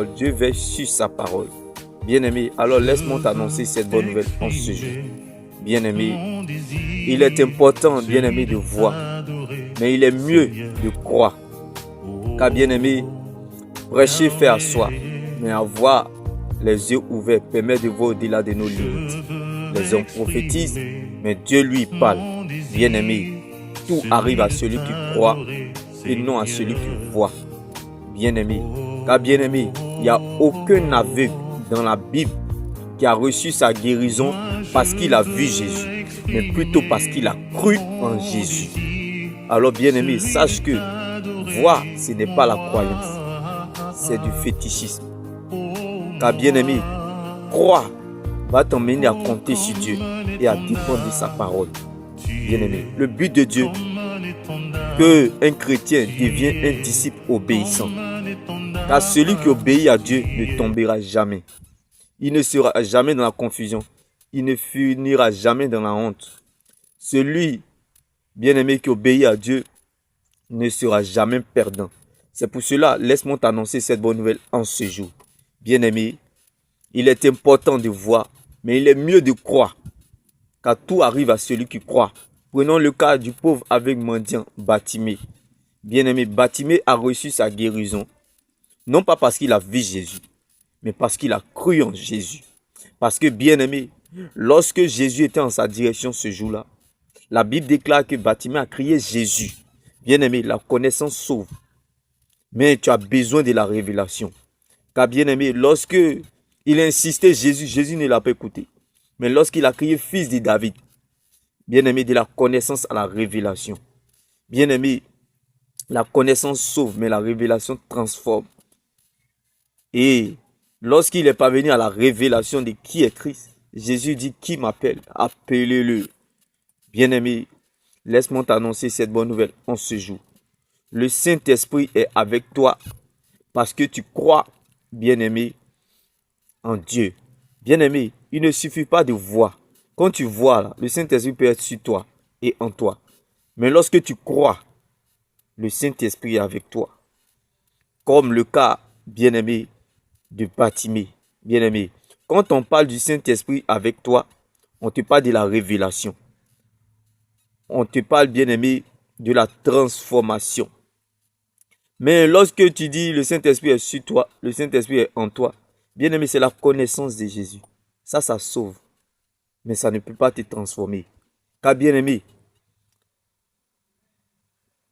Dieu veille sur sa parole. Bien-aimé, alors laisse-moi t'annoncer cette bonne nouvelle en ce jour. Bien-aimé, il est important, bien-aimé, de voir, mais il est mieux de croire. Car bien-aimé, prêcher fait asseoir, mais avoir les yeux ouverts permet de voir au-delà de nos limites. Les hommes prophétisent, mais Dieu lui parle. Bien-aimé, tout arrive à celui qui croit et non à celui qui voit. Bien-aimé, car bien-aimé, il n'y a aucun aveugle dans la Bible qui a reçu sa guérison parce qu'il a vu Jésus, mais plutôt parce qu'il a cru en Jésus. Alors bien-aimé, sache que voir, ce n'est pas la croyance, c'est du fétichisme. Car bien-aimé, croire va t'emmener à compter sur Dieu et à dépendre de sa parole. Bien-aimé, le but de Dieu, que un chrétien devienne un disciple obéissant. Car celui qui obéit à Dieu ne tombera jamais. Il ne sera jamais dans la confusion. Il ne finira jamais dans la honte. Celui, bien-aimé, qui obéit à Dieu ne sera jamais perdant. C'est pour cela, laisse-moi t'annoncer cette bonne nouvelle en ce jour. Bien-aimé, il est important de voir, mais il est mieux de croire. Car tout arrive à celui qui croit. Prenons le cas du pauvre aveugle mendiant Bartimée. Bien-aimé, Bartimée a reçu sa guérison. Non pas parce qu'il a vu Jésus, mais parce qu'il a cru en Jésus. Parce que, bien-aimé, lorsque Jésus était en sa direction ce jour-là, la Bible déclare que Bartimée a crié Jésus. Bien-aimé, la connaissance sauve. Mais tu as besoin de la révélation. Car, bien-aimé, lorsque il a insisté Jésus, Jésus ne l'a pas écouté. Mais lorsqu'il a crié fils de David, bien-aimé, de la connaissance à la révélation. Bien-aimé, la connaissance sauve, mais la révélation transforme. Et lorsqu'il est parvenu à la révélation de qui est Christ, Jésus dit, qui m'appelle? Appelez-le. Bien-aimé, laisse-moi t'annoncer cette bonne nouvelle en ce jour. Le Saint-Esprit est avec toi parce que tu crois, bien-aimé, en Dieu. Bien-aimé, il ne suffit pas de voir. Quand tu vois, là, le Saint-Esprit peut être sur toi et en toi. Mais lorsque tu crois, le Saint-Esprit est avec toi. Comme le cas, bien-aimé, de Bartimée. Bien-aimé, quand on parle du Saint-Esprit avec toi, on te parle de la révélation. On te parle, bien-aimé, de la transformation. Mais lorsque tu dis le Saint-Esprit est sur toi, le Saint-Esprit est en toi, bien-aimé, c'est la connaissance de Jésus. Ça sauve. Mais ça ne peut pas te transformer. Car, bien-aimé,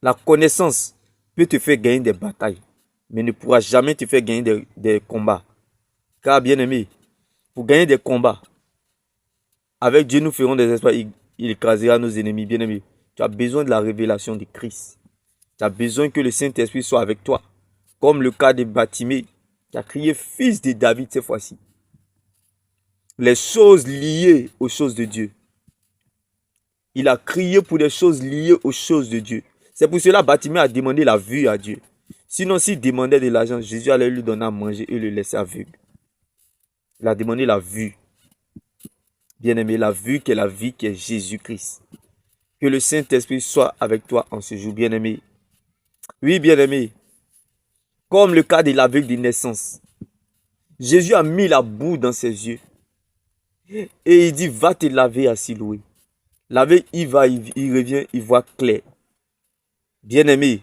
la connaissance peut te faire gagner des batailles, mais ne pourra jamais te faire gagner des combats. Car, bien-aimé, pour gagner des combats, avec Dieu, nous ferons des exploits, il écrasera nos ennemis. Bien-aimé, tu as besoin de la révélation de Christ. Tu as besoin que le Saint-Esprit soit avec toi. Comme le cas de Bartimée, qui a crié fils de David cette fois-ci. Les choses liées aux choses de Dieu. Il a crié pour des choses liées aux choses de Dieu. C'est pour cela que Bartimée a demandé la vue à Dieu. Sinon, s'il demandait de l'argent, Jésus allait lui donner à manger et le laisser aveugle. Il a demandé la vue. Bien-aimé, la vue qui est la vie, qui est Jésus-Christ. Que le Saint-Esprit soit avec toi en ce jour, bien-aimé. Oui, bien-aimé. Comme le cas de l'aveugle de naissance. Jésus a mis la boue dans ses yeux. Et il dit, va te laver à Siloué. L'aveugle, il va, il revient, il voit clair. Bien-aimé,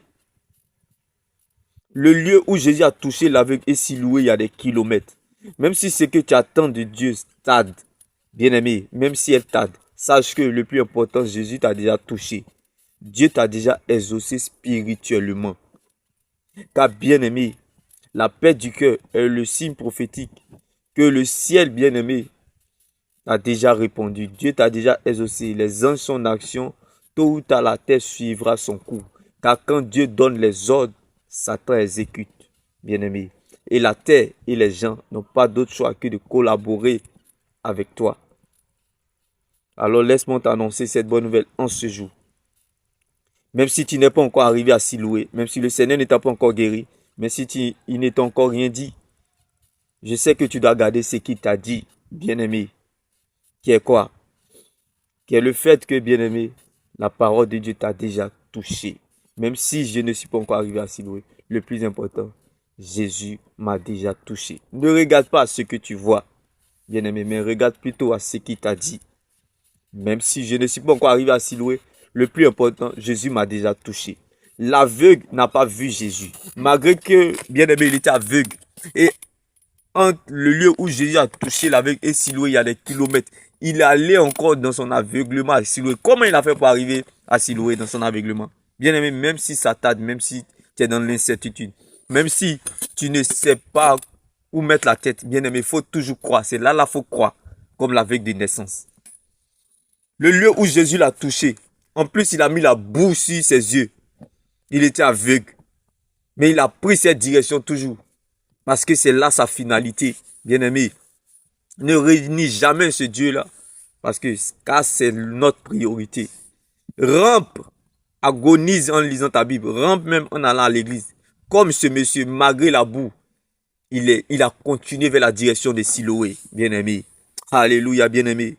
le lieu où Jésus a touché l'aveugle est Siloué, il y a des kilomètres. Même si ce que tu attends de Dieu tarde, bien-aimé, même si elle tarde, sache que le plus important, Jésus t'a déjà touché. Dieu t'a déjà exaucé spirituellement. Car bien-aimé, la paix du cœur est le signe prophétique que le ciel, bien-aimé, a déjà répondu. Dieu t'a déjà exaucé. Les anges sont en action. Tôt ou tard, la terre suivra son cours. Car quand Dieu donne les ordres, Satan exécute, bien-aimé. Et la terre et les gens n'ont pas d'autre choix que de collaborer avec toi. Alors laisse-moi t'annoncer cette bonne nouvelle en ce jour. Même si tu n'es pas encore arrivé à Siloué, même si le Seigneur ne t'a pas encore guéri, mais si il n'est encore rien dit, je sais que tu dois garder ce qu'il t'a dit, bien-aimé. Qui est quoi? Qui est le fait que, bien-aimé, la parole de Dieu t'a déjà touché. Même si je ne suis pas encore arrivé à Siloué, le plus important, Jésus m'a déjà touché. Ne regarde pas à ce que tu vois, bien-aimé, mais regarde plutôt à ce qu'il t'a dit. Même si je ne suis pas encore arrivé à Siloué, le plus important, Jésus m'a déjà touché. L'aveugle n'a pas vu Jésus. Malgré que, bien-aimé, il était aveugle. Et entre le lieu où Jésus a touché l'aveugle et Siloué, il y a des kilomètres. Il est allé encore dans son aveuglement à Siloué. Comment il a fait pour arriver à Siloué dans son aveuglement? Bien-aimé, même si ça tarde, même si tu es dans l'incertitude, même si tu ne sais pas où mettre la tête, bien-aimé, il faut toujours croire. C'est là, il faut croire, comme l'aveugle de naissance. Le lieu où Jésus l'a touché, en plus, il a mis la boue sur ses yeux. Il était aveugle. Mais il a pris cette direction toujours. Parce que c'est là sa finalité. Bien-aimé, ne réunis jamais ce Dieu-là. Car c'est notre priorité. Rampe, agonise en lisant ta Bible. Rampe même en allant à l'église. Comme ce monsieur, malgré la boue, il a continué vers la direction de Siloé. Bien-aimé. Alléluia, bien-aimé.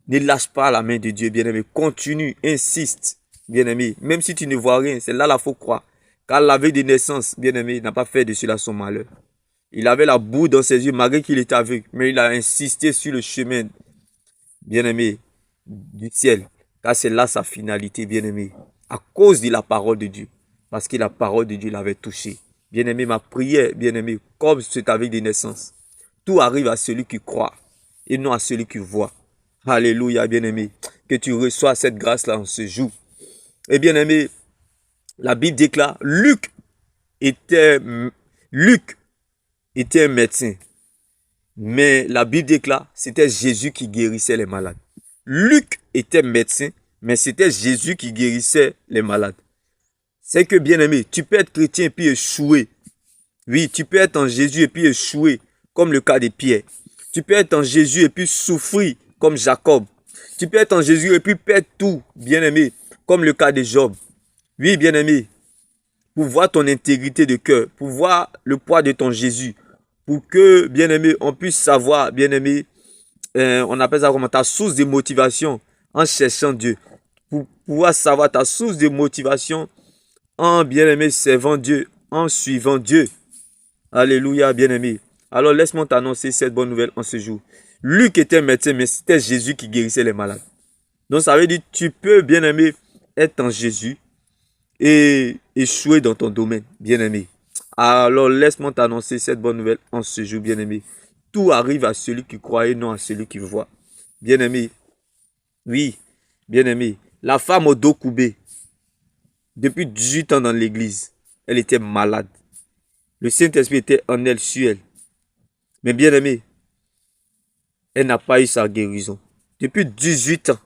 Ne lâche pas la main de Dieu, bien-aimé. Continue, insiste, bien-aimé. Même si tu ne vois rien, c'est là qu'il faut croire. Car la veille de naissance, bien-aimé, n'a pas fait de cela son malheur. Il avait la boue dans ses yeux, malgré qu'il était aveugle. Mais il a insisté sur le chemin, bien-aimé, du ciel. Car c'est là sa finalité, bien-aimé. À cause de la parole de Dieu. Parce que la parole de Dieu l'avait touché. Bien-aimé, ma prière, bien-aimé, comme c'est avec de naissance. Tout arrive à celui qui croit et non à celui qui voit. Alléluia, bien-aimé. Que tu reçois cette grâce-là en ce jour. Et bien-aimé, la Bible déclare, Luc était un médecin. Mais la Bible déclare, c'était Jésus qui guérissait les malades. Luc était médecin, mais c'était Jésus qui guérissait les malades. C'est que, bien-aimé, tu peux être chrétien et puis échouer. Oui, tu peux être en Jésus et puis échouer, comme le cas de Pierre. Tu peux être en Jésus et puis souffrir, comme Jacob. Tu peux être en Jésus et puis perdre tout, bien-aimé, comme le cas de Job. Oui, bien-aimé, pour voir ton intégrité de cœur, pour voir le poids de ton Jésus, pour que, bien-aimé, on puisse savoir, bien-aimé, on appelle ça comment, ta source de motivation en cherchant Dieu. Pour pouvoir savoir ta source de motivation en, bien-aimé, servant Dieu, en suivant Dieu. Alléluia, bien-aimé. Alors, laisse-moi t'annoncer cette bonne nouvelle en ce jour. Luc était médecin, mais c'était Jésus qui guérissait les malades. Donc, ça veut dire, tu peux, bien-aimé, être en Jésus et échouer dans ton domaine, bien-aimé. Alors, laisse-moi t'annoncer cette bonne nouvelle en ce jour, bien-aimé. Tout arrive à celui qui croit et non à celui qui voit. Bien-aimé, oui, bien-aimé. La femme au dos coupé, depuis 18 ans dans l'église, elle était malade. Le Saint-Esprit était en elle, sur elle. Mais bien-aimé, elle n'a pas eu sa guérison. Depuis 18 ans,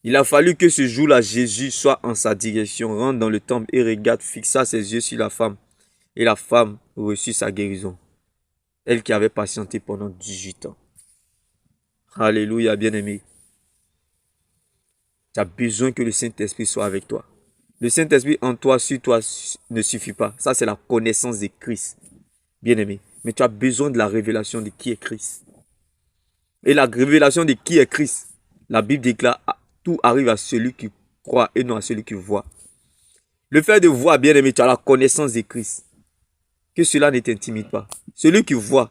il a fallu que ce jour-là, Jésus soit en sa direction, rentre dans le temple et regarde, fixa ses yeux sur la femme. Et la femme reçut sa guérison. Elle qui avait patienté pendant 18 ans. Alléluia, bien-aimé. Tu as besoin que le Saint-Esprit soit avec toi. Le Saint-Esprit en toi, sur toi, ne suffit pas. Ça, c'est la connaissance de Christ. Bien-aimé. Mais tu as besoin de la révélation de qui est Christ. Et la révélation de qui est Christ, la Bible déclare, tout arrive à celui qui croit et non à celui qui voit. Le fait de voir, bien-aimé, tu as la connaissance de Christ. Que cela ne t'intimide pas. Celui qui voit,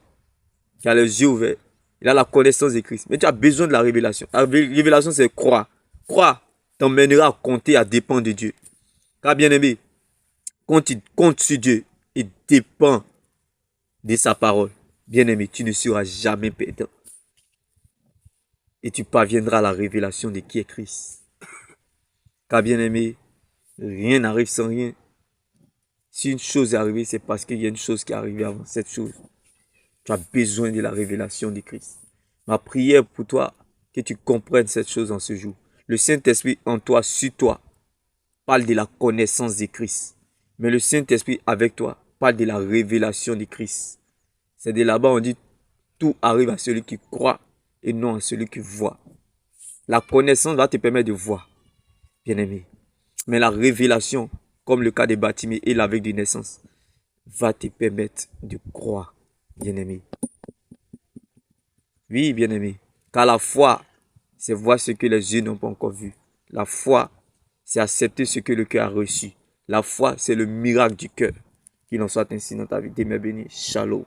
qui a les yeux ouverts, il a la connaissance de Christ. Mais tu as besoin de la révélation. La révélation, c'est croire. Croire t'emmènera à compter, à dépendre de Dieu. Car, bien-aimé, quand tu comptes sur Dieu et dépends de sa parole, bien-aimé, tu ne seras jamais perdant. Et tu parviendras à la révélation de qui est Christ. Car bien aimé, rien n'arrive sans rien. Si une chose est arrivée, c'est parce qu'il y a une chose qui est arrivée avant cette chose. Tu as besoin de la révélation de Christ. Ma prière pour toi, que tu comprennes cette chose en ce jour. Le Saint-Esprit en toi, sur toi, parle de la connaissance de Christ. Mais le Saint-Esprit avec toi, parle de la révélation de Christ. C'est de là-bas on dit, tout arrive à celui qui croit et non à celui qui voit. La connaissance va te permettre de voir, bien-aimé. Mais la révélation, comme le cas de Bartimée et l'aveugle de naissance, va te permettre de croire, bien-aimé. Oui, bien-aimé. Car la foi, c'est voir ce que les yeux n'ont pas encore vu. La foi, c'est accepter ce que le cœur a reçu. La foi, c'est le miracle du cœur. Qu'il en soit ainsi dans ta vie. Demeure béni. Shalom.